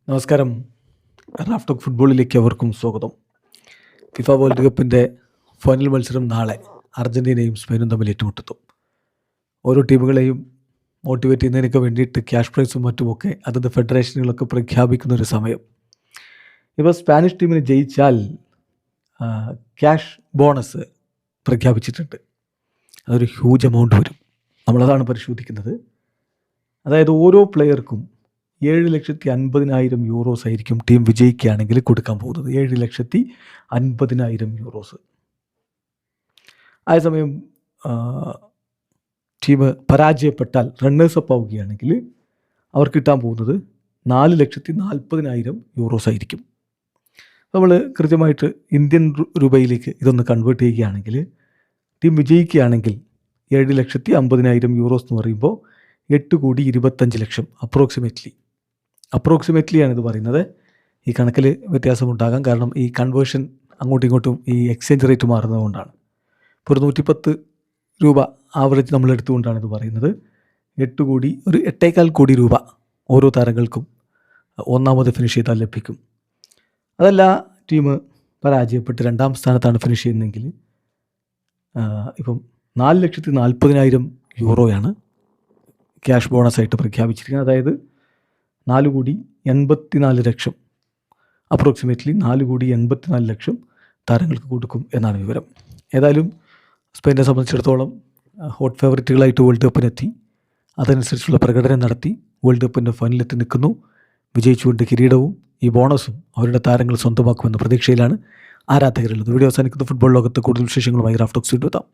നമസ്കാരം. Raf talk ഫുട്ബോളിലേക്ക് അവർക്കും സ്വാഗതം. ഫിഫ വേൾഡ് കപ്പിൻ്റെ ഫൈനൽ മത്സരം നാളെ അർജൻറ്റീനയും സ്പെയിനും തമ്മിൽ ഏറ്റുമുട്ടുന്നു. ഓരോ ടീമുകളെയും മോട്ടിവേറ്റ് ചെയ്യുന്നതിനൊക്കെ വേണ്ടിയിട്ട് ക്യാഷ് പ്രൈസും മറ്റുമൊക്കെ അതത് ഫെഡറേഷനുകളൊക്കെ പ്രഖ്യാപിക്കുന്ന ഒരു സമയം. ഇപ്പോൾ സ്പാനിഷ് ടീമിന് ജയിച്ചാൽ ക്യാഷ് ബോണസ് പ്രഖ്യാപിച്ചിട്ടുണ്ട്. അതൊരു ഹ്യൂജ് എമൗണ്ട് വരും. നമ്മളതാണ് പരിശോധിക്കുന്നത്. അതായത് ഓരോ പ്ലെയർക്കും 7,50,000 യൂറോസ് ആയിരിക്കും ടീം വിജയിക്കുകയാണെങ്കിൽ കൊടുക്കാൻ പോകുന്നത്. 7,50,000 യൂറോസ്. അതേസമയം ടീം പരാജയപ്പെട്ടാൽ റണ്ണേഴ്സ് അപ്പ് ആവുകയാണെങ്കിൽ അവർക്ക് കിട്ടാൻ പോകുന്നത് 4,40,000 യൂറോസ് ആയിരിക്കും. നമ്മൾ കൃത്യമായിട്ട് ഇന്ത്യൻ രൂപയിലേക്ക് ഇതൊന്ന് കൺവേർട്ട് ചെയ്യുകയാണെങ്കിൽ ടീം വിജയിക്കുകയാണെങ്കിൽ 7,50,000 യൂറോസ് എന്ന് പറയുമ്പോൾ 8,25,00,000 അപ്രോക്സിമേറ്റ്ലി ആണ് ഇത് പറയുന്നത്. ഈ കണക്കിൽ വ്യത്യാസമുണ്ടാകാം. കാരണം ഈ കൺവേർഷൻ അങ്ങോട്ടും ഇങ്ങോട്ടും ഈ എക്സ്ചേഞ്ച് റേറ്റ് മാറുന്നതുകൊണ്ടാണ്. ഇപ്പോൾ ഒരു 110 രൂപ ആവറേജ് നമ്മൾ എടുത്തുകൊണ്ടാണ് ഇത് പറയുന്നത്. 8,15 കോടി രൂപ ഓരോ താരങ്ങൾക്കും ഒന്നാമത് ഫിനിഷ് ചെയ്താൽ ലഭിക്കും. അതല്ല ടീം പരാജയപ്പെട്ട് രണ്ടാം സ്ഥാനത്താണ് ഫിനിഷ് ചെയ്യുന്നതെങ്കിൽ ഇപ്പം 4,40,000 യൂറോയാണ് ക്യാഷ് ബോണസായിട്ട് പ്രഖ്യാപിച്ചിരിക്കുന്നത്. അതായത് 4,84,00,000 അപ്രോക്സിമേറ്റ്ലി 4,84,00,000 താരങ്ങൾക്ക് കൊടുക്കും എന്നാണ് വിവരം. ഏതായാലും സ്പെയിനെ സംബന്ധിച്ചിടത്തോളം ഹോട്ട് ഫേവറേറ്റുകളായിട്ട് വേൾഡ് കപ്പിനെത്തി. അതനുസരിച്ചുള്ള പ്രകടനം നടത്തി വേൾഡ് കപ്പിൻ്റെ ഫൈനലിലെത്തി നിൽക്കുന്നു. വിജയിച്ചുകൊണ്ട് കിരീടവും ഈ ബോണസും അവരുടെ താരങ്ങൾ സ്വന്തമാക്കുമെന്ന പ്രതീക്ഷയിലാണ് ആരാധകരുള്ളത്. വീഡിയോ അവസാനിക്കുന്ന ഫുട്ബോൾ ലോകത്ത് കൂടുതൽ വിശേഷങ്ങളുമായി റാഫ് ടോക്സ് എത്താം.